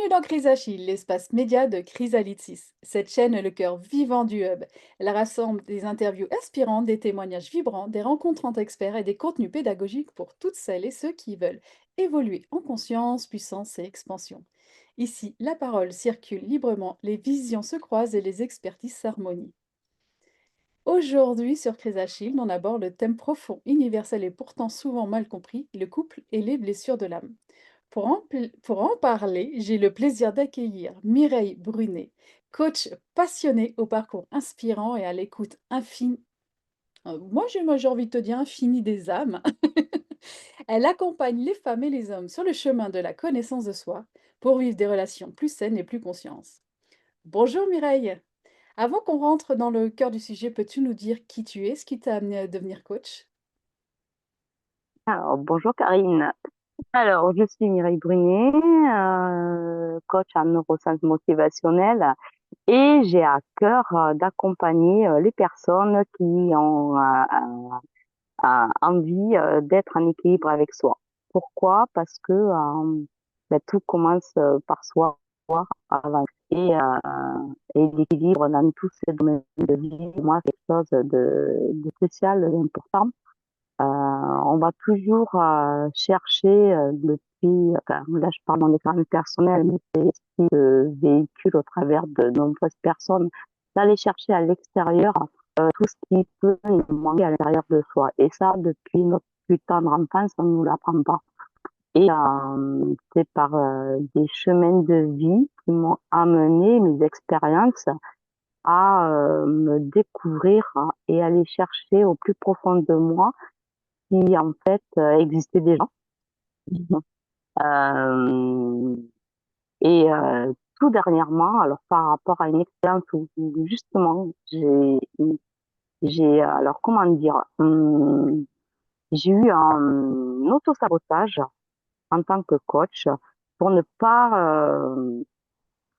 Bienvenue dans Chrysachille, l'espace média de Chrysalitis. Cette chaîne est le cœur vivant du hub. Elle rassemble des interviews inspirantes, des témoignages vibrants, des rencontres entre experts et des contenus pédagogiques pour toutes celles et ceux qui veulent évoluer en conscience, puissance et expansion. Ici, la parole circule librement, les visions se croisent et les expertises s'harmonient. Aujourd'hui, sur Chrysachille, on aborde le thème profond, universel et pourtant souvent mal compris, le couple et les blessures de l'âme. Pour en parler, j'ai le plaisir d'accueillir Mireille Brunet, coach passionnée au parcours inspirant et à l'écoute infine. Moi, j'ai envie de te dire infini des âmes. Elle accompagne les femmes et les hommes sur le chemin de la connaissance de soi pour vivre des relations plus saines et plus conscientes. Bonjour Mireille. Avant qu'on rentre dans le cœur du sujet, peux-tu nous dire qui tu es, ce qui t'a amené à devenir coach? Alors, bonjour Karine. Alors, je suis Mireille Brunet, coach en neurosciences motivationnelles et j'ai à cœur d'accompagner les personnes qui ont envie d'être en équilibre avec soi. Pourquoi? Parce que tout commence par soi avant. Et l'équilibre dans tous ces domaines de vie, pour moi, c'est quelque chose de spécial, d'important. On va toujours chercher enfin, là je parle dans les termes personnels, mais c'est ce qui véhicule au travers de nombreuses personnes, d'aller chercher à l'extérieur tout ce qui peut nous manquer à l'intérieur de soi. Et ça, depuis notre plus tendre enfance, on ne nous l'apprend pas. Et c'est par des chemins de vie qui m'ont amené mes expériences à me découvrir et aller chercher au plus profond de moi qui en fait existait déjà. Euh, et tout dernièrement, alors par rapport à une expérience où justement alors comment dire, j'ai eu un auto-sabotage en tant que coach pour ne pas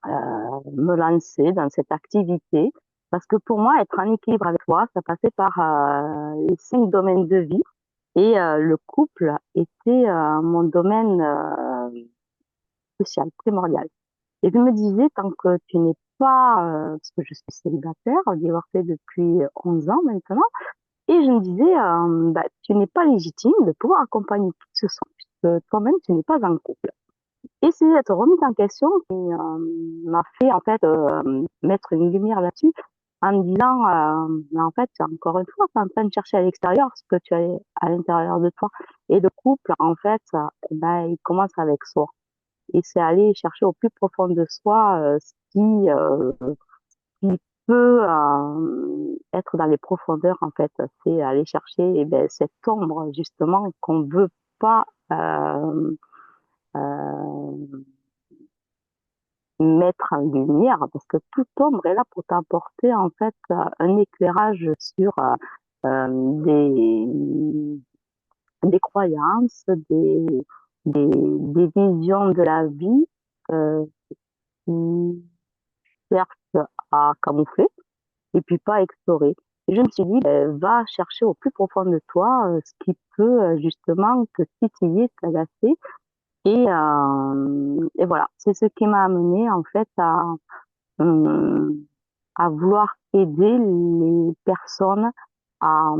me lancer dans cette activité. Parce que pour moi, être en équilibre avec soi, ça passait par les 5 domaines de vie. Et le couple était mon domaine crucial, primordial. Et je me disais, tant que tu n'es pas, parce que je suis célibataire, divorcée depuis 11 ans maintenant, et je me disais, tu n'es pas légitime de pouvoir accompagner qui que ce soit, puisque toi-même, tu n'es pas en couple. Et c'est cette remise en question qui m'a fait en fait mettre une lumière là-dessus en me disant, mais en fait, encore une fois, tu es en train de chercher à l'extérieur ce que tu as à l'intérieur de toi. Et le couple, en fait, il commence avec soi. Et c'est aller chercher au plus profond de soi qui peut être dans les profondeurs, en fait. C'est aller chercher cette ombre, justement, qu'on ne veut pas euh, mettre en lumière, parce que toute ombre est là pour t'apporter en fait un éclairage sur euh, des, des croyances, des visions de la vie euh, qui cherchent à camoufler et puis pas à explorer. Et je me suis dit, va chercher au plus profond de toi ce qui peut justement te titiller, t'agacer. Et voilà, c'est ce qui m'a amené en fait euh, à vouloir aider les personnes à,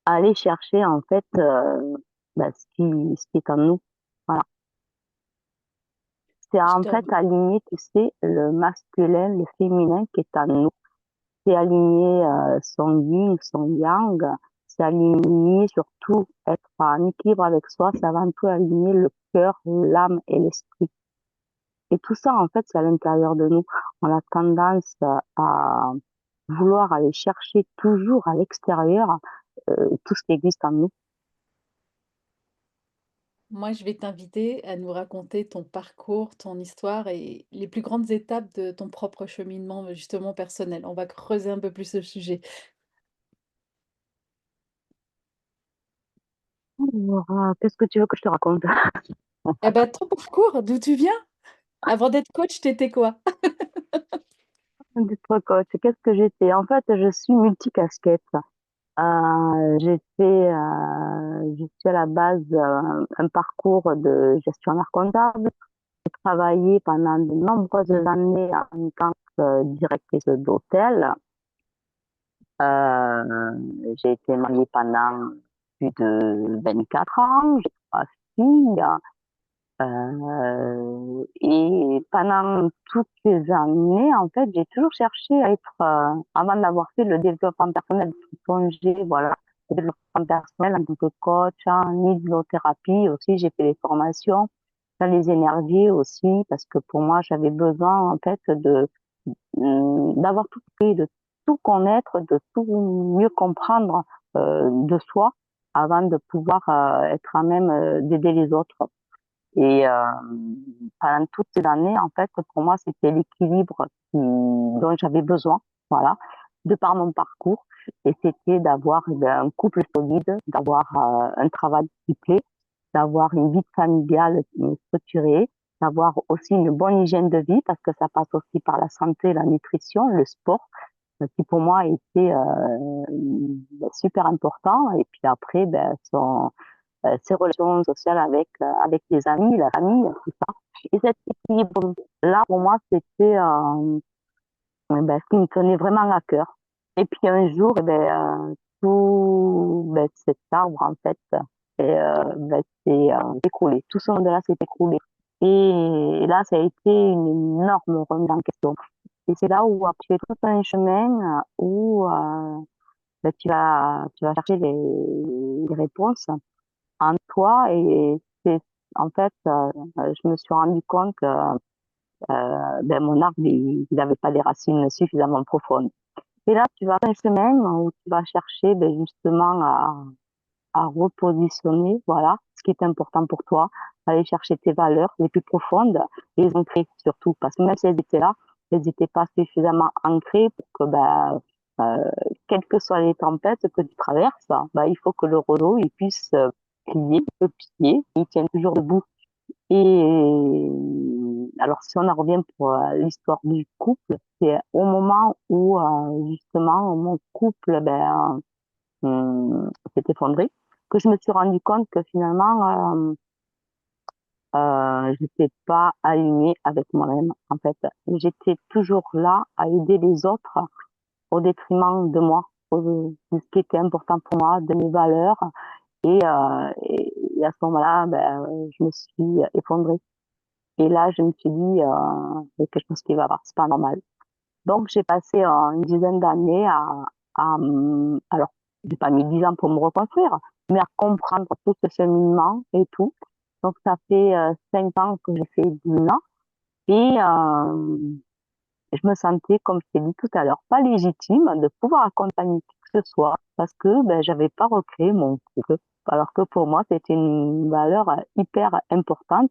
à aller chercher en fait ce qui est en nous. Voilà. C'est Je en te fait remercie. aligner, tu sais, le masculin, le féminin qui est en nous. C'est aligner son yin, son yang. C'est aligner surtout être en équilibre avec soi. C'est avant tout aligner le cœur, l'âme et l'esprit. Et tout ça, en fait, c'est à l'intérieur de nous. On a tendance à vouloir aller chercher toujours à l'extérieur tout ce qui existe en nous. Moi, je vais t'inviter à nous raconter ton parcours, ton histoire et les plus grandes étapes de ton propre cheminement, justement personnel. On va creuser un peu plus le sujet. Alors, qu'est-ce que tu veux que je te raconte? Eh ben, ton parcours, d'où tu viens? Avant d'être coach, t'étais quoi? D'être coach, qu'est-ce que j'étais? En fait, je suis multicasquette. Je suis à la base un parcours de gestionnaire comptable. travaillé pendant de nombreuses années en tant que directrice d'hôtel. J'ai été mariée pendant plus de 24 ans, j'ai 3 filles. Et pendant toutes ces années, en fait, j'ai toujours cherché à être, avant d'avoir fait le développement personnel, plongé, voilà, le développement personnel en tant que coach, en hypnothérapie aussi, j'ai fait des formations dans les énergies aussi, parce que pour moi, j'avais besoin, en fait, d'avoir tout appris, de tout connaître, de tout mieux comprendre de soi avant de pouvoir être à même d'aider les autres. Et pendant toutes ces années, en fait, pour moi, c'était l'équilibre dont j'avais besoin, voilà, de par mon parcours. Et c'était d'avoir un couple solide, d'avoir un travail qui plaît, d'avoir une vie familiale structurée, d'avoir aussi une bonne hygiène de vie, parce que ça passe aussi par la santé, la nutrition, le sport, qui pour moi était super important. Et puis après, ben, ses relations sociales avec les amis, la famille, tout ça. Et cet équilibre-là, pour moi, c'était ben, ce qui me tenait vraiment à cœur. Et puis un jour, eh ben, tout ben, cet arbre, en fait, ben, s'est écroulé. Tout ce monde-là s'est écroulé. Et là, ça a été une énorme remise en question. Et c'est là où tu fais tout un chemin où ben, tu vas chercher les réponses en toi et c'est en fait je me suis rendu compte que ben, mon arbre il n'avait pas des racines suffisamment profondes. Et là tu vas faire un chemin où tu vas chercher ben, justement à repositionner voilà ce qui est important pour toi, aller chercher tes valeurs les plus profondes et les ancrer surtout parce que même si elles étaient là, elles n'étaient pas suffisamment ancrées pour que ben, euh, quelles que soient les tempêtes que tu traverses, ben, il faut que le roseau il puisse plier, le pied, il tienne toujours debout. Et alors si on en revient pour l'histoire du couple, c'est au moment où justement mon couple ben, s'est effondré, que je me suis rendu compte que finalement, je n'étais pas alignée avec moi-même, en fait. J'étais toujours là à aider les autres au détriment de moi, de ce qui était important pour moi, de mes valeurs. Et à ce moment-là, ben, je me suis effondrée. Et là, je me suis dit, il y a quelque chose qui va pas, c'est pas normal. Donc, j'ai passé une dizaine d'années alors, j'ai pas mis 10 ans pour me reconstruire, mais à comprendre tout ce cheminement et tout. Donc, ça fait 5 ans que j'ai fait du bilan et je me sentais, comme je t'ai dit tout à l'heure, pas légitime de pouvoir accompagner qui que ce soit parce que ben, j'avais pas recréé mon couple. Alors que pour moi, c'était une valeur hyper importante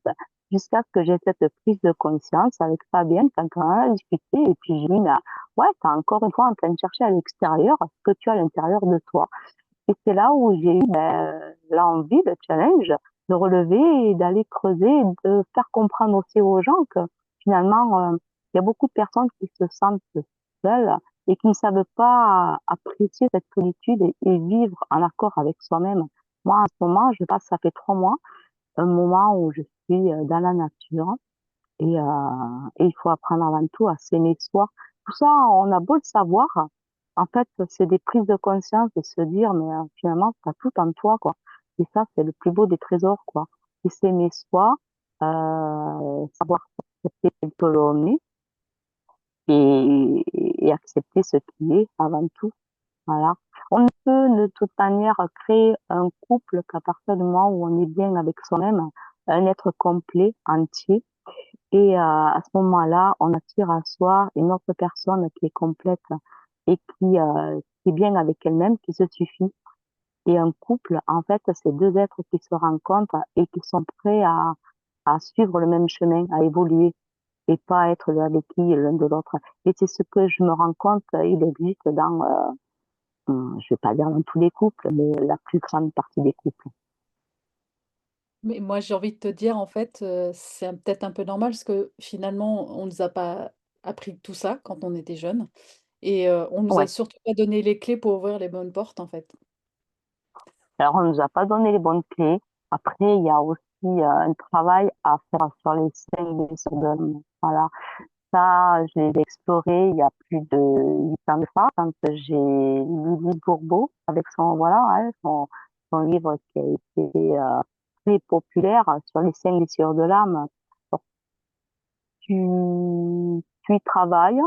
jusqu'à ce que j'ai cette prise de conscience avec Fabienne quand on a discuté. Et puis, j'ai dit, mais, ouais, t'es encore une fois en train de chercher à l'extérieur ce que tu as à l'intérieur de toi. Et c'est là où j'ai eu ben, l'envie, le challenge, de relever et d'aller creuser, et de faire comprendre aussi aux gens que finalement, il y a beaucoup de personnes qui se sentent seules et qui ne savent pas apprécier cette solitude et vivre en accord avec soi-même. Moi, en ce moment, je passe, ça fait 3 mois, un moment où je suis dans la nature et il faut apprendre avant tout à s'aimer soi. Tout ça, on a beau le savoir, en fait, c'est des prises de conscience et se dire, mais finalement, tu as tout en toi, quoi. Et ça, c'est le plus beau des trésors, quoi. Et s'aimer soi, savoir accepter tel que l'on est et accepter ce qui est avant tout. Voilà. On ne peut de toute manière créer un couple qu'à partir du moment où on est bien avec soi-même, un être complet, entier. Et à ce moment-là, on attire à soi une autre personne qui est complète et qui est bien avec elle-même, qui se suffit. Et un couple, en fait, c'est deux êtres qui se rencontrent et qui sont prêts à suivre le même chemin, à évoluer et pas être avec qui l'un de l'autre. Et c'est ce que je me rends compte, il existe dans, je vais pas dire dans tous les couples, mais la plus grande partie des couples. Mais moi, j'ai envie de te dire, en fait, c'est peut-être un peu normal parce que finalement, on nous a pas appris tout ça quand on était jeunes et on nous a Ouais. surtout pas donné les clés pour ouvrir les bonnes portes, en fait. Alors, on nous a pas donné les bonnes clés. Après, il y a aussi un travail à faire sur les 5 blessures de l'homme. Voilà. Ça, je l'ai exploré il y a plus de 8 ans de ça, quand j'ai lu Lise Bourbeau avec voilà, son livre qui a été très populaire sur les 5 blessures de l'âme. Donc, tu y travailles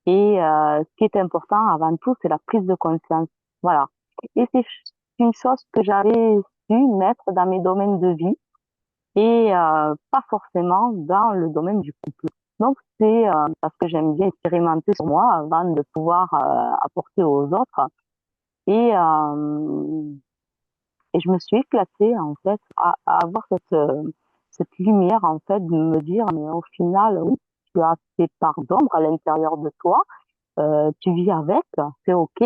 et ce qui est important avant tout, c'est la prise de conscience. Voilà. Et c'est une chose que j'avais su mettre dans mes domaines de vie et pas forcément dans le domaine du couple. Donc, c'est parce que j'aime bien expérimenter sur moi avant de pouvoir apporter aux autres. Et, euh, et je me suis éclatée, en fait, à avoir cette lumière, en fait, de me dire, mais au final, oui, tu as tes parts d'ombre à l'intérieur de toi, tu vis avec, c'est OK.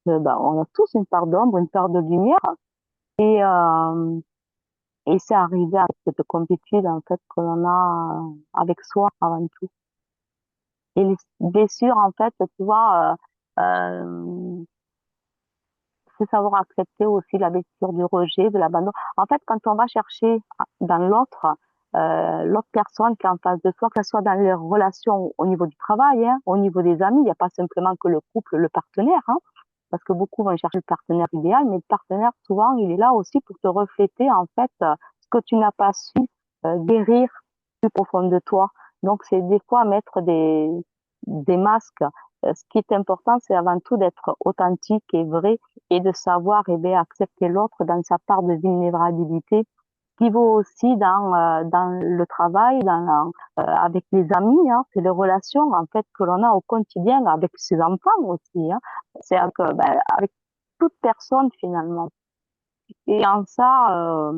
Ben, on a tous une part d'ombre, une part de lumière. Et, euh, et c'est arrivé à cette complétude, en fait, que l'on a avec soi avant tout. Et les blessures, en fait, tu vois, c'est savoir accepter aussi la blessure du rejet, de l'abandon. En fait, quand on va chercher dans l'autre, l'autre personne qui est en face de soi, que ce soit dans les relations au niveau du travail, hein, au niveau des amis, il n'y a pas simplement que le couple, le partenaire, hein, parce que beaucoup vont chercher le partenaire idéal, mais le partenaire, souvent, il est là aussi pour te refléter, en fait, ce que tu n'as pas su guérir plus profond de toi. Donc, c'est des fois mettre des masques. Ce qui est important, c'est avant tout d'être authentique et vrai et de savoir eh bien, accepter l'autre dans sa part de vulnérabilité, qui vaut aussi dans le travail, avec les amis, hein, c'est les relations en fait que l'on a au quotidien avec ses enfants aussi. Hein. C'est avec toute personne finalement. Et en ça,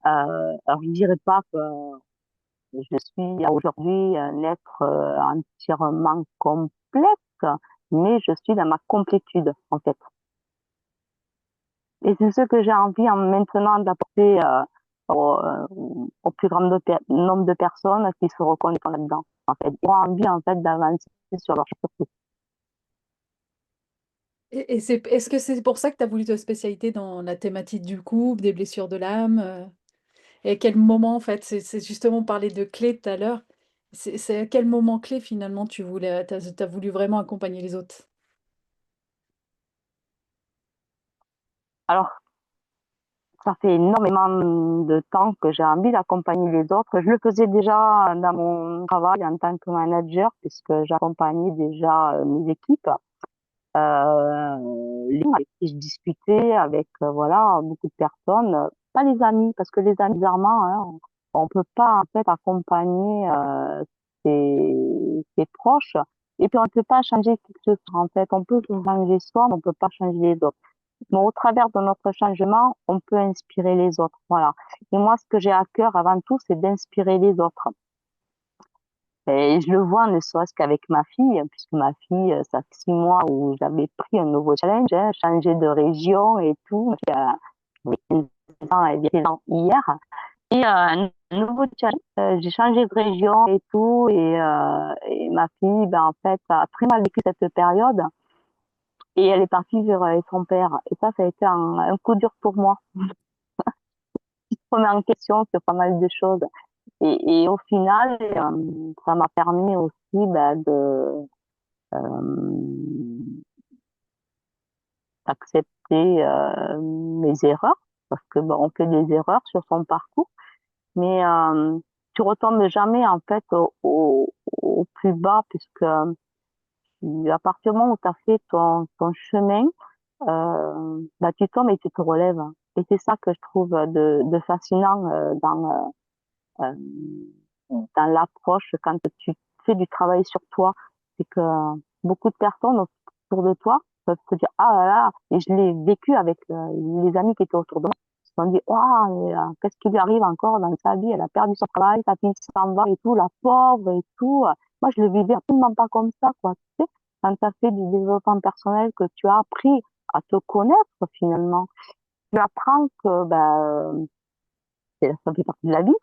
alors je dirais pas que je suis aujourd'hui un être entièrement complexe, mais je suis dans ma complétude en fait. Et c'est ce que j'ai envie maintenant d'apporter au plus grand nombre de personnes qui se reconnaissent là-dedans. En fait, ils ont envie en fait d'avancer sur leur surtout. Et est-ce que c'est pour ça que tu as voulu te spécialiser dans la thématique du couple, des blessures de l'âme? Et à quel moment, en fait, c'est justement parler de clés tout à l'heure. C'est à quel moment clé, finalement, t'as voulu vraiment accompagner les autres? Alors, ça fait énormément de temps que j'ai envie d'accompagner les autres. Je le faisais déjà dans mon travail en tant que manager, puisque j'accompagnais déjà mes équipes. Les gens avec qui je discutais, avec voilà beaucoup de personnes, pas les amis, parce que les amis, bizarrement, hein, on peut pas en fait accompagner ses proches, et puis on ne peut pas changer quelque chose. En fait, on peut changer soi, mais on peut pas changer les autres. Mais au travers de notre changement, on peut inspirer les autres. Voilà. Et moi, ce que j'ai à cœur avant tout, c'est d'inspirer les autres. Et je le vois ne serait-ce qu'avec ma fille, puisque ma fille, ça fait 6 mois où j'avais pris un nouveau challenge, hein, changer de région et tout. Oui, 15 ans, elle vient hier. Et un nouveau challenge, j'ai changé de région et tout. Et ma fille, ben, en fait, a très mal vécu cette période. Et elle est partie vers son père. Et ça a été un coup dur pour moi. Je me remets en question sur pas mal de choses. Et au final, ça m'a permis aussi ben, d'accepter mes erreurs, parce que bon, on fait des erreurs sur son parcours, mais tu retombes jamais en fait au plus bas, puisque à partir du moment où tu as fait ton chemin, bah, tu tombes et tu te relèves. Et c'est ça que je trouve de fascinant euh, dans l'approche quand tu fais du travail sur toi. C'est que beaucoup de personnes autour de toi peuvent se dire, ah là là, et je l'ai vécu avec les amis qui étaient autour de moi. Ils se sont dit, waouh, qu'est-ce qui lui arrive encore dans sa vie? Elle a perdu son travail, sa fille s'en va et tout, la pauvre et tout. Moi, je le vivais absolument pas comme ça, quoi. Tu sais, quand tu as fait du développement personnel, que tu as appris à te connaître finalement, tu apprends que ben, ça fait partie de la vie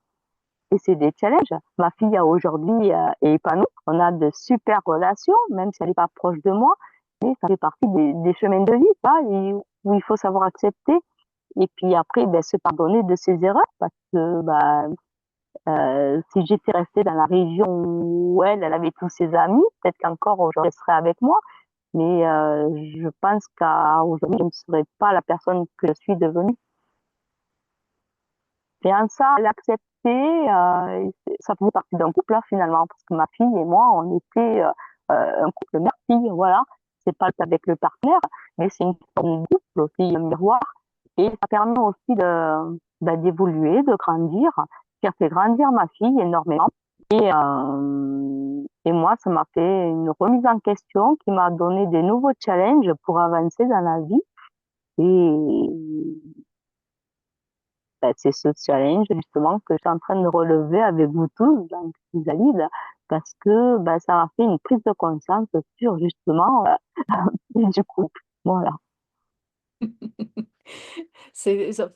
et c'est des challenges. Ma fille aujourd'hui est épanouie. On a de super relations, même si elle n'est pas proche de moi, mais ça fait partie des chemins de vie, ça, où il faut savoir accepter. Et puis après, ben, se pardonner de ses erreurs parce que si j'étais restée dans la région où elle avait tous ses amis, peut-être qu'encore aujourd'hui, elle serait avec moi. Mais je pense qu'à aujourd'hui, je ne serais pas la personne que je suis devenue. Et en ça, l'accepter, ça faisait partie d'un couple, là, finalement, parce que ma fille et moi, on était un couple mère-fille, voilà. C'est pas le cas avec le partenaire, mais c'est une forme de couple aussi, un miroir. Et ça permet aussi d'évoluer, de grandir, qui a fait grandir ma fille énormément. Et moi, ça m'a fait une remise en question qui m'a donné des nouveaux challenges pour avancer dans la vie. Et c'est ce challenge justement que je suis en train de relever avec vous tous, donc Chrysalide, parce que ça m'a fait une prise de conscience sur justement du couple. Voilà.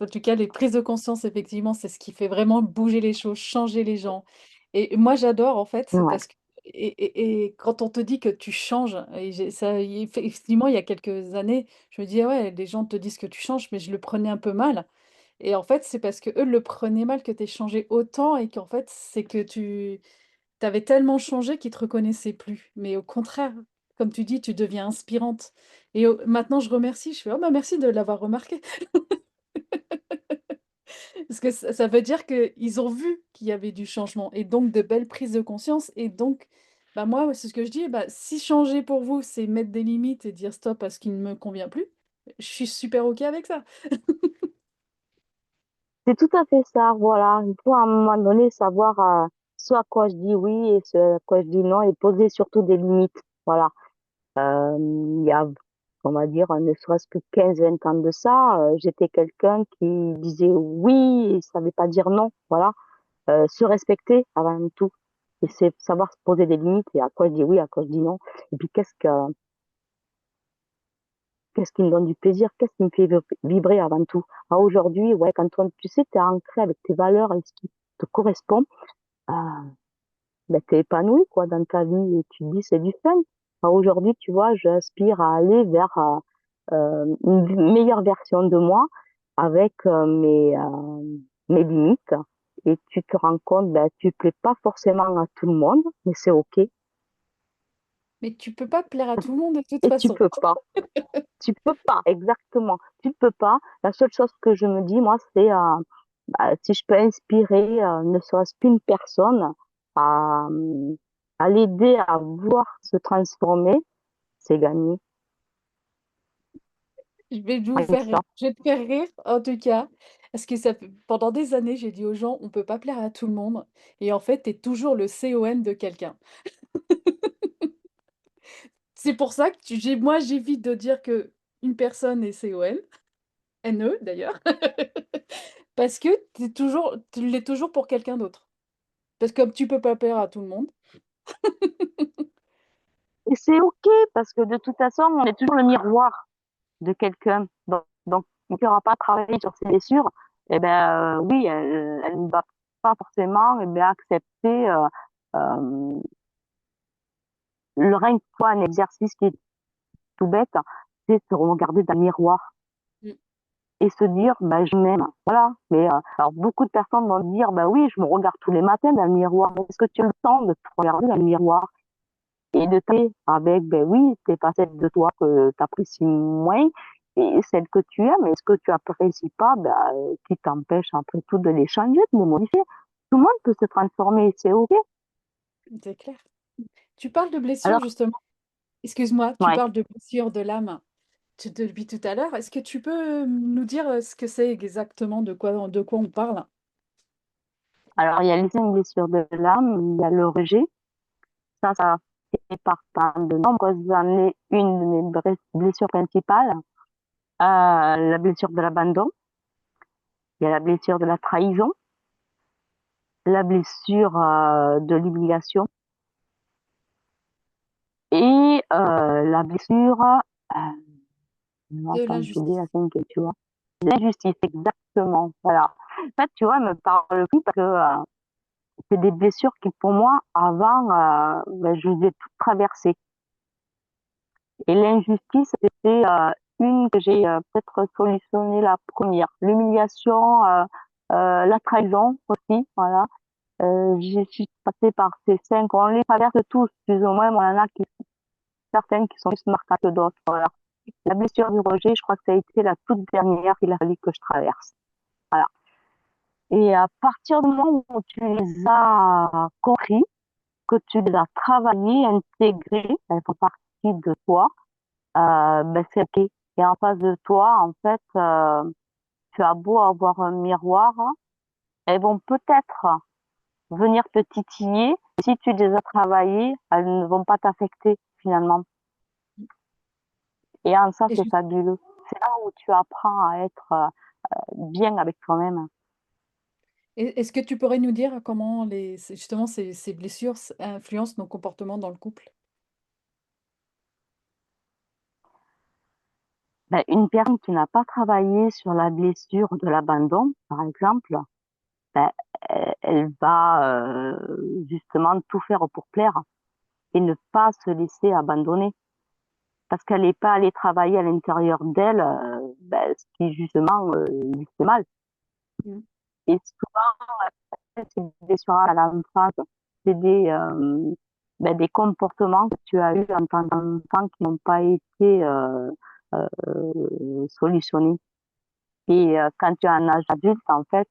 En tout cas, les prises de conscience, effectivement, c'est ce qui fait vraiment bouger les choses, changer les gens. Et moi, j'adore, en fait, Ouais. parce que et quand on te dit que tu changes, et effectivement, il y a quelques années, je me disais, ouais, les gens te disent que tu changes, mais je le prenais un peu mal. Et en fait, c'est parce que eux le prenaient mal que tu aies changé autant et qu'en fait, c'est que tu avais tellement changé qu'ils te reconnaissaient plus. Mais au contraire, comme tu dis, tu deviens inspirante. Et maintenant, je remercie, je fais, oh bah merci de l'avoir remarqué. Parce que ça veut dire qu'ils ont vu qu'il y avait du changement et donc de belles prises de conscience. Et donc, bah moi, c'est ce que je dis, bah, si changer pour vous, c'est mettre des limites et dire stop à ce qui ne me convient plus, je suis super OK avec ça. C'est tout à fait ça, voilà. Il faut à un moment donné savoir ce à quoi je dis oui et ce à quoi je dis non et poser surtout des limites. Voilà. Il y a, on va dire, ne serait-ce que 15 20 ans de ça, j'étais quelqu'un qui disait oui et savait pas dire non. Voilà. Se respecter avant tout. Et c'est savoir se poser des limites et à quoi je dis oui, à quoi je dis non. Et puis qu'est-ce qui me donne du plaisir, qu'est-ce qui me fait vibrer avant tout. Aujourd'hui, ouais, quand tu sais, tu es ancré avec tes valeurs et ce qui te correspond, euh, tu es épanoui quoi, dans ta vie et tu te dis c'est du fun. Aujourd'hui, tu vois, j'aspire à aller vers une meilleure version de moi avec mes limites. Et tu te rends compte, tu plais pas forcément à tout le monde, mais c'est OK. Mais tu peux pas plaire à tout le monde de toute Et tu façon. peux pas. Tu peux pas, exactement. Tu ne peux pas. La seule chose que je me dis, moi, c'est si je peux inspirer ne serait-ce qu'une personne à, à l'aider à vouloir se transformer, c'est gagné. Rien que ça. Je vais te faire rire, en tout cas, parce que pendant des années, j'ai dit aux gens, on peut pas plaire à tout le monde. Et en fait, tu es toujours le CON de quelqu'un. C'est pour ça que moi, j'évite de dire que une personne est CON, NE d'ailleurs, parce que tu l'es toujours pour quelqu'un d'autre. Parce que comme tu peux pas plaire à tout le monde. Et c'est OK parce que de toute façon, on est toujours le miroir de quelqu'un. Donc il n'y aura pas travaillé sur ses blessures, eh ben, oui, elle ne va pas forcément accepter le rien que toi, un exercice qui est tout bête, c'est se regarder dans le miroir Mm. et se dire, je m'aime. Voilà. Mais alors, beaucoup de personnes vont dire, oui, je me regarde tous les matins dans le miroir. Est-ce que tu as le temps de te regarder dans le miroir et de t'aimer avec, oui, c'est pas celle de toi que tu apprécies moins et celle que tu aimes, est-ce que tu apprécies pas, qui t'empêche après tout de les changer, de les modifier. Tout le monde peut se transformer, c'est OK. C'est clair. Tu parles de blessures, Alors, justement. Excuse-moi, tu ouais. parles de blessures de l'âme. Depuis tout à l'heure, est-ce que tu peux nous dire ce que c'est exactement, de quoi on parle? Alors, il y a les cinq blessures de l'âme, il y a le rejet. Ça fait partie de nombreuses années une de mes blessures principales. La blessure de l'abandon, il y a la blessure de la trahison, la blessure de l'humiliation et la blessure, non, De attends, j'ai oublié l'injustice. la cinquième, tu vois. L'injustice, exactement. Voilà. En fait, tu vois, elle me parle plus parce que c'est des blessures qui, pour moi, avant, je les ai toutes traversées. Et l'injustice, c'était une que j'ai peut-être solutionnée la première. L'humiliation, la trahison aussi, voilà. Je suis passée par ces cinq. On les traverse tous, plus ou moins, mais il y en a certaines qui sont plus marquantes que d'autres. Voilà. La blessure du rejet, je crois que ça a été la toute dernière qu'il a fallu que je traverse. Voilà. Et à partir du moment où tu les as compris, que tu les as travaillés, intégrés, elles font partie de toi, ben c'est ok. Et en face de toi, en fait, tu as beau avoir un miroir, elles vont peut-être venir te titiller. Si tu les as travaillées, elles ne vont pas t'affecter finalement. Et en ça, Et c'est fabuleux. C'est là où tu apprends à être bien avec toi-même. est-ce que tu pourrais nous dire comment justement ces blessures influencent nos comportements dans le couple? Ben, une personne qui n'a pas travaillé sur la blessure de l'abandon, par exemple, ben, elle va justement tout faire pour plaire et ne pas se laisser abandonner parce qu'elle n'est pas allée travailler à l'intérieur d'elle ben, ce qui justement lui fait mal. Mmh. Et souvent, c'est des blessures à l'enfance, c'est ben, des comportements que tu as eus en tant qu'enfant qui n'ont pas été solutionnés. Et quand tu as un âge adulte, en fait,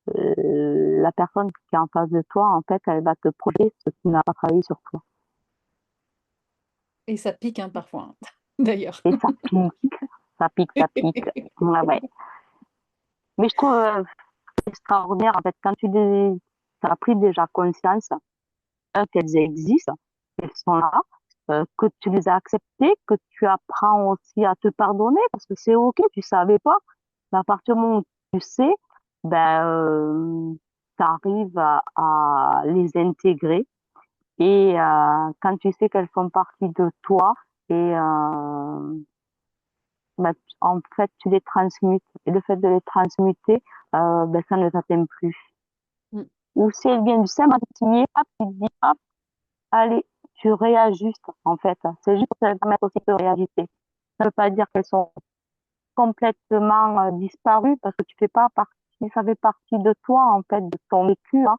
la personne qui est en face de toi, en fait, elle va te projeter ce qui n'a pas travaillé sur toi. Et ça pique, hein, parfois, hein, d'ailleurs. Et ça pique, ça pique, ça pique. Ouais, ouais. Mais je trouve extraordinaire, en fait, quand as pris déjà conscience qu'elles existent, qu'elles sont là, que tu les as acceptées, que tu apprends aussi à te pardonner, parce que c'est OK, tu savais pas. Mais à partir du moment où tu sais, ben, tu arrives à les intégrer. Et quand tu sais qu'elles font partie de toi, et ben, en fait, tu les transmutes. Et le fait de les transmuter, ben, ça ne t'atteint plus. Mmh. Ou si elles viennent du sein signer, hop, tu te dis, hop, allez, tu réajustes, en fait. C'est juste pour te permettre aussi de réajuster. Ça ne veut pas dire qu'elles sont complètement disparues parce que tu fais pas partie, ça fait partie de toi, en fait, de ton vécu, hein.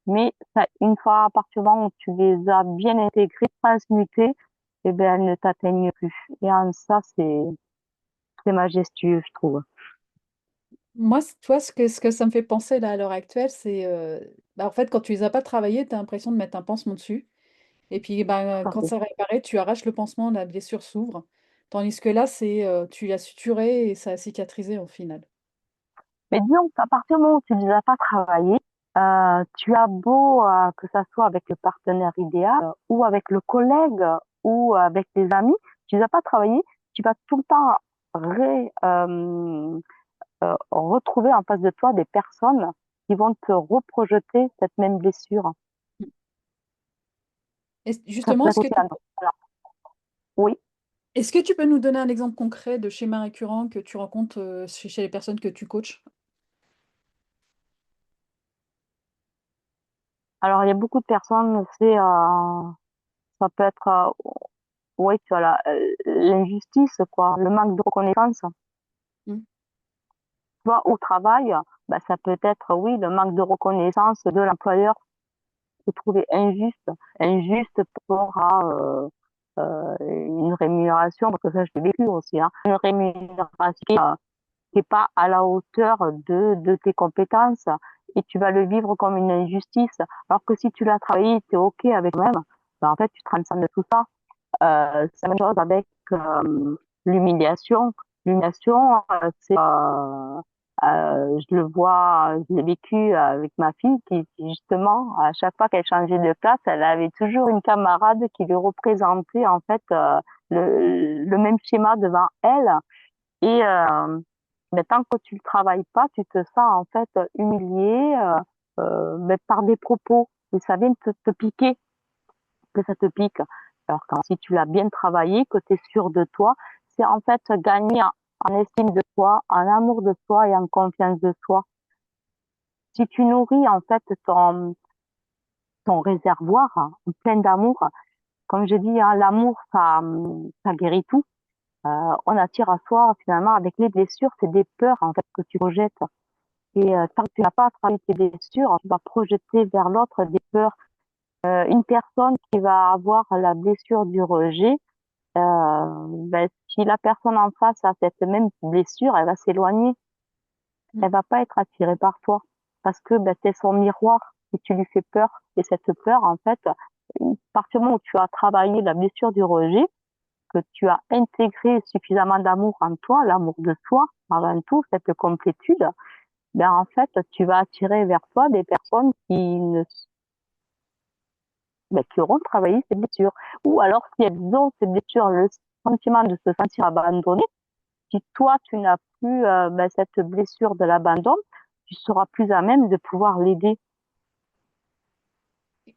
Mais ça, une fois, à partir du moment où tu les as bien intégrées, transmutées, eh ben, elles ne t'atteignent plus. Et en ça, c'est majestueux, je trouve. Moi, tu vois, ce que ça me fait penser là, à l'heure actuelle, c'est, bah, en fait, quand tu les as pas travaillés, tu as l'impression de mettre un pansement dessus et puis, ben, Tout à quand fait. ça réapparaît, tu arraches le pansement, la blessure s'ouvre. Tandis que là, c'est, tu l'as suturé et ça a cicatrisé au final. Mais disons qu'à partir du moment où tu ne les as pas travaillés, tu as beau, que ça soit avec le partenaire idéal ou avec le collègue ou avec tes amis, tu ne les as pas travaillés, tu vas tout le temps retrouver en face de toi des personnes qui vont te reprojeter cette même blessure. Mmh. Est-ce Ça justement, peut être aussi voilà. Oui. est-ce que tu peux nous donner un exemple concret de schéma récurrent que tu rencontres, chez les personnes que tu coaches? Alors, il y a beaucoup de personnes, ça peut être, oui, tu as l'injustice, quoi, le manque de reconnaissance. Mmh. Tu vois, au travail, bah, ça peut être, oui, le manque de reconnaissance de l'employeur, se trouver injuste, injuste pour une rémunération, parce que ça, je l'ai vécu aussi, hein, une rémunération qui n'est pas à la hauteur de tes compétences et tu vas le vivre comme une injustice. Alors que si tu l'as travaillé, tu es OK avec toi-même, ben, en fait, tu transcendes de tout ça. C'est la même chose avec l'humiliation. L'humiliation, je le vois, je l'ai vécu avec ma fille qui, justement, à chaque fois qu'elle changeait de classe, elle avait toujours une camarade qui lui représentait en fait le même schéma devant elle. Et mais tant que tu ne travailles pas, tu te sens en fait humilié mais par des propos. Et ça vient te piquer, que ça te pique. Alors que si tu l'as bien travaillé, que tu es sûr de toi, c'est en fait gagner en estime de toi, en amour de toi et en confiance de toi. Si tu nourris en fait ton réservoir plein d'amour, comme je dis, hein, l'amour, ça guérit tout. on attire à soi, finalement, avec les blessures, c'est des peurs, en fait, que tu projettes. Et tant que tu n'as pas travaillé tes blessures, tu vas projeter vers l'autre des peurs. Une personne qui va avoir la blessure du rejet, ben, si la personne en face a cette même blessure, elle va s'éloigner. Mm. Elle va pas être attirée par toi parce que ben, c'est son miroir et tu lui fais peur. Et cette peur, en fait, à partir du moment où tu as travaillé la blessure du rejet, que tu as intégré suffisamment d'amour en toi, l'amour de soi, avant tout, cette complétude, ben en fait, tu vas attirer vers toi des personnes qui ne, ben, qui auront travaillé ces blessures. Ou alors, si elles ont ces blessures, le sentiment de se sentir abandonné, si toi, tu n'as plus ben, cette blessure de l'abandon, tu seras plus à même de pouvoir l'aider.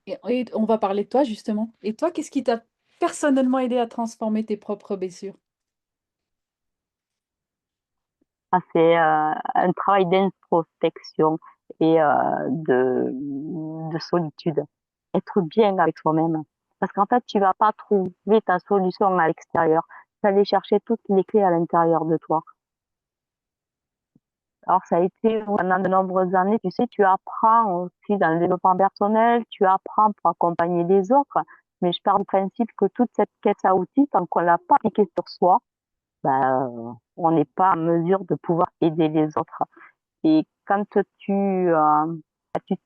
Et on va parler de toi justement. Et toi, qu'est-ce qui t'a personnellement aidé à transformer tes propres blessures? Ah, c'est un travail d'introspection et de solitude. Être bien avec soi-même. Parce qu'en fait, tu vas pas trouver ta solution à l'extérieur. Tu vas aller chercher toutes les clés à l'intérieur de toi. Alors, ça a été pendant de nombreuses années, tu sais, tu apprends aussi dans le développement personnel, tu apprends pour accompagner les autres. Mais je pars du principe que toute cette caisse à outils, tant qu'on l'a pas appliquée sur soi, ben, on n'est pas en mesure de pouvoir aider les autres. Et quand tu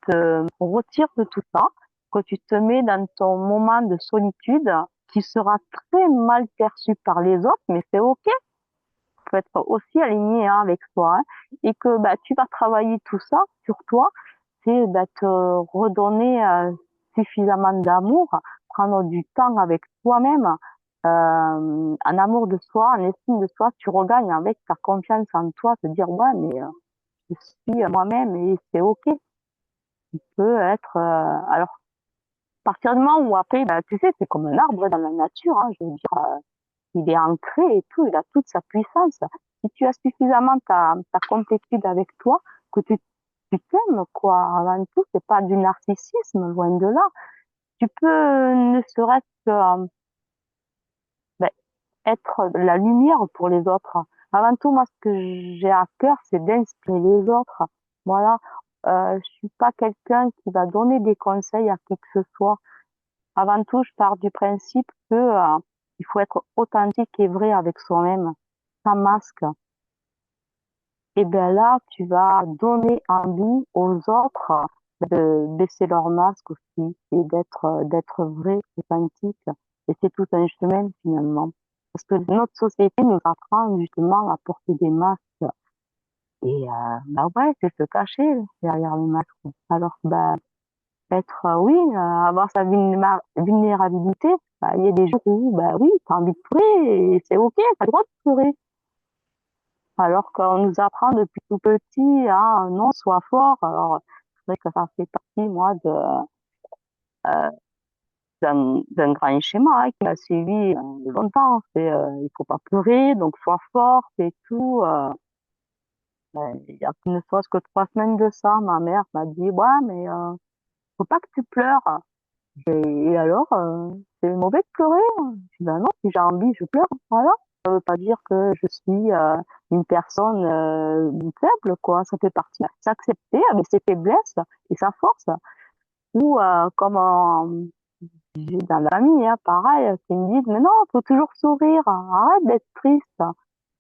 te retires de tout ça, que tu te mets dans ton moment de solitude, qui sera très mal perçu par les autres, mais c'est OK, il faut être aussi aligné hein, avec toi, hein, et que bah, tu vas travailler tout ça sur toi, c'est bah, te redonner suffisamment d'amour, prendre du temps avec toi-même, en amour de soi, en estime de soi, tu regagnes avec ta confiance en toi, te dire ouais mais je suis moi-même et c'est ok. Tu peux être alors à partir du moment où après bah, tu sais c'est comme un arbre dans la nature, hein, je veux dire il est ancré et tout, il a toute sa puissance. Si tu as suffisamment ta complétude avec toi, que tu t'aimes quoi, avant tout c'est pas du narcissisme loin de là. Tu peux ne serait-ce que ben, être la lumière pour les autres. Avant tout, moi, ce que j'ai à cœur, c'est d'inspirer les autres. Voilà. Je suis pas quelqu'un qui va donner des conseils à qui que ce soit. Avant tout, je pars du principe que, il faut être authentique et vrai avec soi-même, sans masque. Et bien là, tu vas donner envie aux autres de baisser leur masque aussi et d'être vrai, authentique. Et c'est tout un chemin finalement. Parce que notre société nous apprend justement à porter des masques. Et bah ouais, c'est se cacher derrière le masque. Alors bah être oui, avoir sa vulnérabilité, bah, il y a des jours où bah oui, t'as envie de pleurer et c'est ok, t'as le droit de pleurer. Alors qu'on nous apprend depuis tout petit à non, sois fort. Alors, c'est vrai que ça fait partie, moi, euh, d'un grand schéma hein, qui m'a suivi longtemps. C'est il faut pas pleurer, donc sois forte et tout. Il y a ne serait-ce que 3 semaines de ça, ma mère m'a dit, ouais, mais faut pas que tu pleures. Et alors, c'est mauvais de pleurer. Je dis, ben non, si j'ai envie, je pleure. Voilà. Ça veut pas dire que je suis une personne faible, quoi. Ça fait partie. S'accepter avec ses faiblesses et sa force. Ou comme j'ai dans la famille, hein, pareil, qui me disent, mais non, faut toujours sourire. Arrête d'être triste.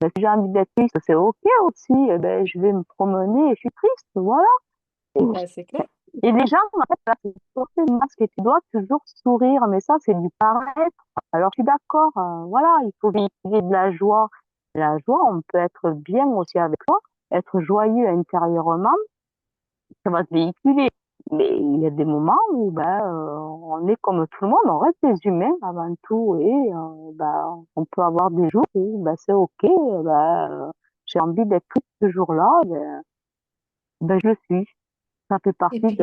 Ben, si j'ai envie d'être triste, c'est ok aussi. Eh ben, je vais me promener et je suis triste. Voilà. Bah, c'est clair. Et les gens, en fait, là, c'est porter le masque et tu dois toujours sourire, mais ça, c'est du paraître. Alors, je suis d'accord, voilà, il faut véhiculer de la joie. La joie, on peut être bien aussi avec soi, être joyeux intérieurement, ça va se véhiculer. Mais il y a des moments où ben, on est comme tout le monde, on reste des humains avant tout, et ben, on peut avoir des jours où ben, c'est ok, j'ai envie d'être triste ce jour-là, ben, je le suis. Ça fait Et partie puis,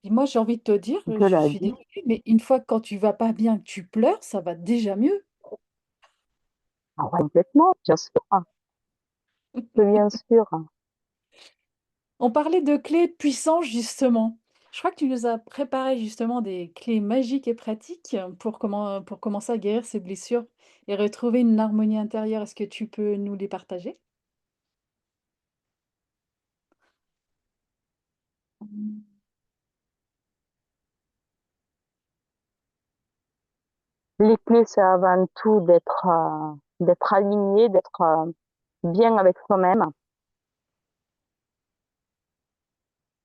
et moi, j'ai envie de te dire, de je la suis vie. désolée, mais une fois que quand tu vas pas bien, que tu pleures, ça va déjà mieux. Ah ouais, complètement, bien sûr, bien sûr. On parlait de clés de puissance, justement. Je crois que tu nous as préparé justement des clés magiques et pratiques pour commencer à guérir ces blessures et retrouver une harmonie intérieure. Est-ce que tu peux nous les partager? Les clés, c'est avant tout d'être aligné, d'être bien avec soi-même.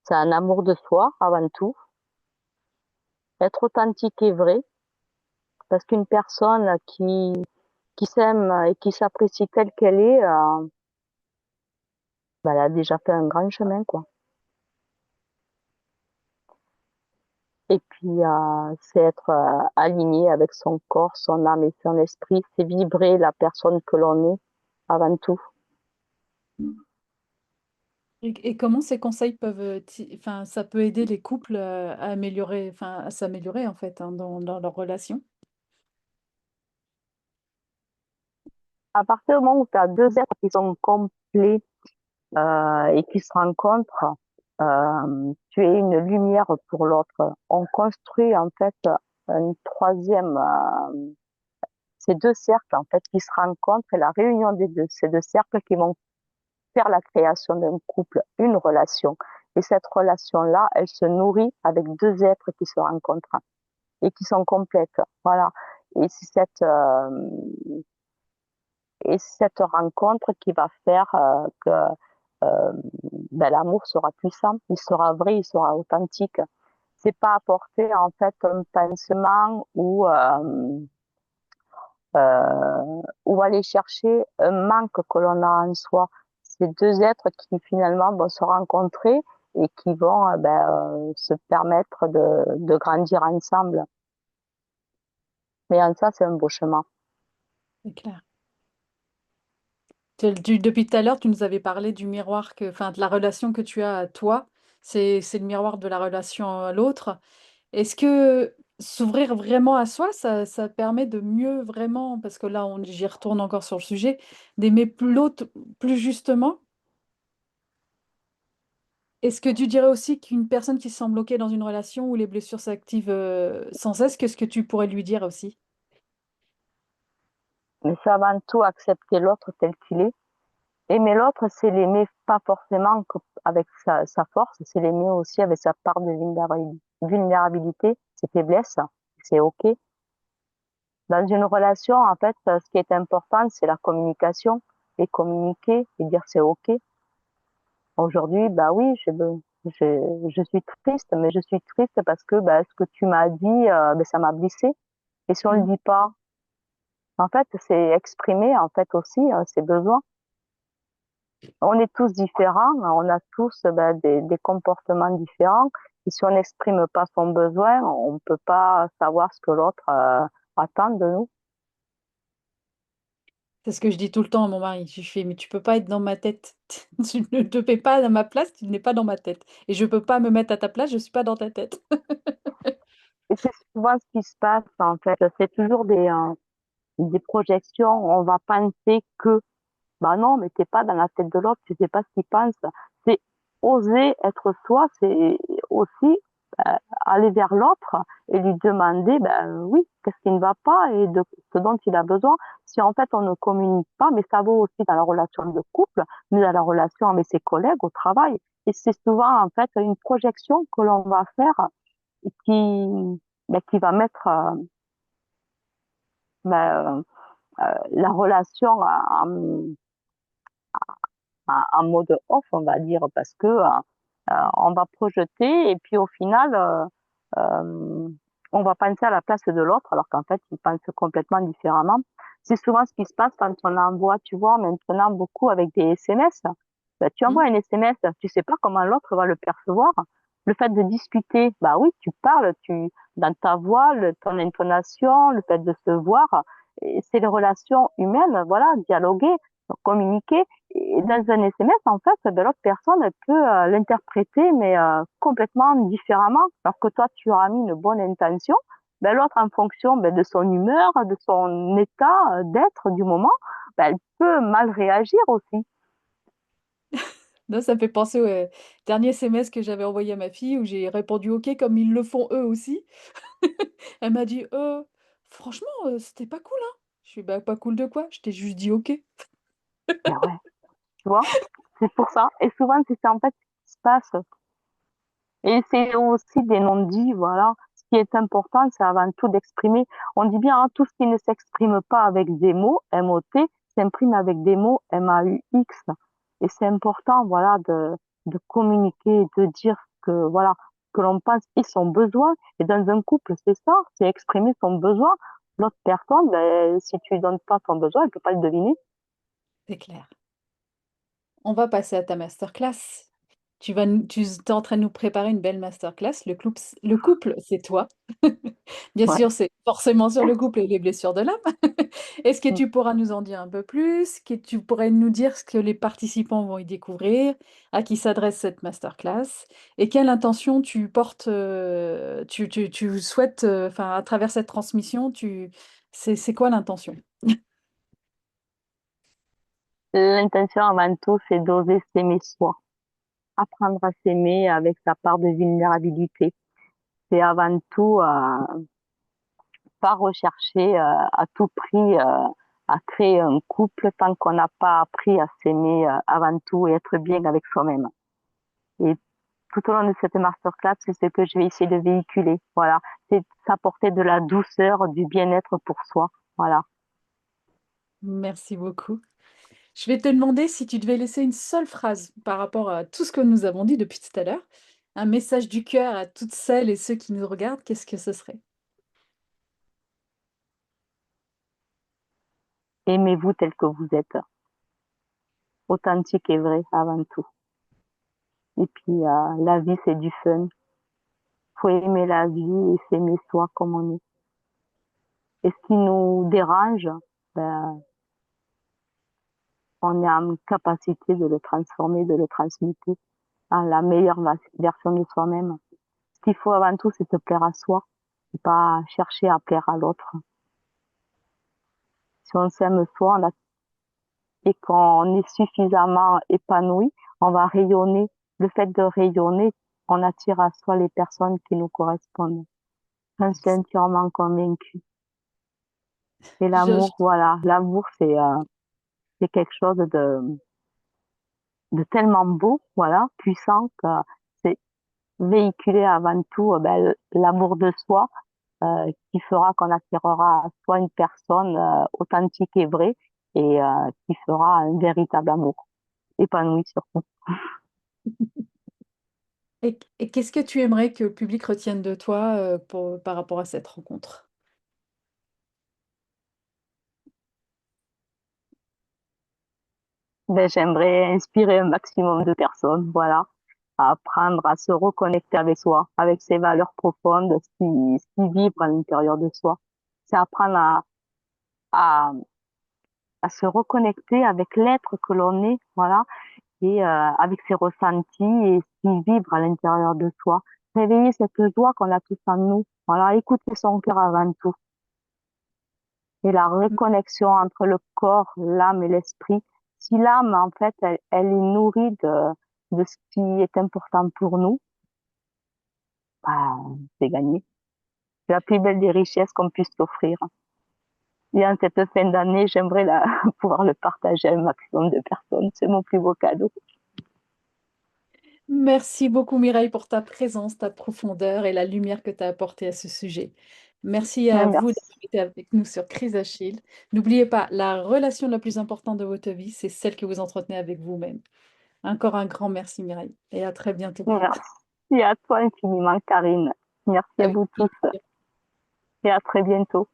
C'est un amour de soi avant tout. Être authentique et vrai, parce qu'une personne qui s'aime et qui s'apprécie telle qu'elle est, ben, elle a déjà fait un grand chemin, quoi. Et puis, c'est être aligné avec son corps, son âme et son esprit. C'est vibrer la personne que l'on est avant tout. Et comment ces conseils peuvent, enfin, ça peut aider les couples à améliorer, enfin, à s'améliorer en fait hein, dans leur relation? À partir du moment où tu as deux êtres qui sont complets et qui se rencontrent, tu es une lumière pour l'autre. On construit en fait un troisième, ces deux cercles en fait qui se rencontrent et la réunion des deux, ces deux cercles qui vont faire la création d'un couple, une relation. Et cette relation-là, elle se nourrit avec deux êtres qui se rencontrent et qui sont complètes. Voilà. Et c'est cette rencontre qui va faire que euh, ben, l'amour sera puissant, il sera vrai, il sera authentique. C'est pas apporter en fait un pansement ou aller chercher un manque que l'on a en soi. C'est deux êtres qui finalement vont se rencontrer et qui vont se permettre de grandir ensemble. Mais en ça, c'est un beau chemin. C'est clair. Depuis tout à l'heure, tu nous avais parlé du miroir enfin, de la relation que tu as à toi. C'est le miroir de la relation à l'autre. Est-ce que s'ouvrir vraiment à soi, ça permet de mieux vraiment, parce que là, j'y retourne encore sur le sujet, d'aimer plus l'autre plus justement? Est-ce que tu dirais aussi qu'une personne qui se sent bloquée dans une relation où les blessures s'activent sans cesse, qu'est-ce que tu pourrais lui dire aussi? Mais c'est avant tout accepter l'autre tel qu'il est. Aimer l'autre, c'est l'aimer pas forcément avec sa force, c'est l'aimer aussi avec sa part de vulnérabilité, ses faiblesses. C'est OK. Dans une relation, en fait, ce qui est important, c'est la communication et communiquer et dire c'est OK. Aujourd'hui, bah oui, je suis triste, mais je suis triste parce que bah, ce que tu m'as dit, ça m'a blessée. Et si on le Mm. dit pas, en fait, c'est exprimer en fait aussi ses besoins. On est tous différents, on a tous des comportements différents. Et si on n'exprime pas son besoin, on ne peut pas savoir ce que l'autre attend de nous. C'est ce que je dis tout le temps à mon mari. Je lui fais, mais tu peux pas être dans ma tête. Tu ne te fais pas à ma place, tu n'es pas dans ma tête. Et je peux pas me mettre à ta place, je suis pas dans ta tête. Et c'est souvent ce qui se passe, en fait. C'est toujours des projections. On va penser que, bah non, mais t'es pas dans la tête de l'autre, tu sais pas ce qu'il pense. C'est oser être soi, c'est aussi aller vers l'autre et lui demander, ben oui, qu'est-ce qui ne va pas et de ce dont il a besoin. Si en fait on ne communique pas, mais ça vaut aussi dans la relation de couple, mais dans la relation avec ses collègues au travail. Et c'est souvent en fait une projection que l'on va faire et qui va mettre ben, la relation en mode off, on va dire, parce que on va projeter et puis au final, euh, on va penser à la place de l'autre alors qu'en fait, il pense complètement différemment. C'est souvent ce qui se passe quand on envoie, tu vois, maintenant beaucoup avec des SMS. Ben, tu Mm. envoies un SMS, tu sais pas comment l'autre va le percevoir. Le fait de discuter, bah oui, tu parles, dans ta voix, ton intonation, le fait de se voir, c'est les relations humaines, voilà, dialoguer, communiquer. Et dans un SMS, en fait, ben, l'autre personne elle peut l'interpréter, mais complètement différemment. Alors que toi, tu as mis une bonne intention, ben, l'autre, en fonction de son humeur, de son état d'être du moment, ben, elle peut mal réagir aussi. Non, ça me fait penser au dernier SMS que j'avais envoyé à ma fille où j'ai répondu OK comme ils le font eux aussi. Elle m'a dit franchement, c'était pas cool, hein. Je suis bah, pas cool de quoi? Je t'ai juste dit OK. Ben ouais, tu vois? C'est pour ça. Et souvent, c'est ça en fait ce qui se passe. Et c'est aussi des non-dits, voilà. Ce qui est important, c'est avant tout d'exprimer. On dit bien, hein, tout ce qui ne s'exprime pas avec des mots, M-O-T, s'imprime avec des mots, M-A-U-X. Et c'est important, voilà, de communiquer, de dire que, voilà, que l'on pense et son besoin. Et dans un couple, c'est ça, c'est exprimer son besoin. L'autre personne, ben, si tu lui donnes pas ton besoin, elle peut pas le deviner. C'est clair. On va passer à ta masterclass. Tu es en train de nous préparer une belle masterclass. Le couple, c'est toi. Bien Ouais. sûr, c'est forcément sur le couple et les blessures de l'âme. Est-ce que tu pourras nous en dire un peu plus? Que tu pourrais nous dire ce que les participants vont y découvrir, à qui s'adresse cette masterclass et quelle intention tu portes, tu souhaites, enfin, à travers cette transmission, c'est quoi l'intention? L'intention avant tout, c'est d'oser s'aimer soi. Apprendre à s'aimer avec sa part de vulnérabilité. C'est avant tout pas rechercher à tout prix à créer un couple tant qu'on n'a pas appris à s'aimer avant tout et être bien avec soi-même. Et tout au long de cette masterclass, c'est ce que je vais essayer de véhiculer. Voilà, c'est s'apporter de la douceur, du bien-être pour soi. Voilà. Merci beaucoup. Je vais te demander si tu devais laisser une seule phrase par rapport à tout ce que nous avons dit depuis tout à l'heure, un message du cœur à toutes celles et ceux qui nous regardent, qu'est-ce que ce serait? Aimez-vous tel que vous êtes, authentique et vrai avant tout. Et puis la vie, c'est du fun. Faut aimer la vie et s'aimer soi comme on est. Et ce qui nous dérange, ben, on est en capacité de le transformer, de le transmuter à la meilleure version de soi-même. Ce qu'il faut avant tout, c'est se plaire à soi, et pas chercher à plaire à l'autre. Si on s'aime soi et qu'on est suffisamment épanoui, on va rayonner. Le fait de rayonner, on attire à soi les personnes qui nous correspondent. J'en suis Ex- entièrement convaincue. Et Je, l'amour, voilà, l'amour, c'est quelque chose de tellement beau, voilà, puissant que c'est véhiculer avant tout ben, l'amour de soi qui fera qu'on attirera à soi une personne authentique et vraie et qui fera un véritable amour, épanoui surtout. et qu'est-ce que tu aimerais que le public retienne de toi par rapport à cette rencontre? Ben, j'aimerais inspirer un maximum de personnes, voilà, à apprendre à se reconnecter avec soi, avec ses valeurs profondes, ce qui vibre à l'intérieur de soi. C'est apprendre à, à se reconnecter avec l'être que l'on est, voilà, et avec ses ressentis et ce qui vibre à l'intérieur de soi. Réveiller cette joie qu'on a tous en nous. Voilà, écouter son cœur avant tout. Et la reconnexion entre le corps, l'âme et l'esprit. Si l'âme, en fait, elle est nourrie de ce qui est important pour nous, bah, c'est gagné. C'est la plus belle des richesses qu'on puisse s'offrir. Et en cette fin d'année, j'aimerais pouvoir le partager à un maximum de personnes. C'est mon plus beau cadeau. Merci beaucoup Mireille pour ta présence, ta profondeur et la lumière que tu as apportée à ce sujet. Merci Ouais, à vous merci. d'avoir été avec nous sur Crise Achille. N'oubliez pas, la relation la plus importante de votre vie, c'est celle que vous entretenez avec vous-même. Encore un grand merci Mireille et à très bientôt. Merci à toi infiniment, Karine. Merci à Avec vous tous plaisir. et à très bientôt.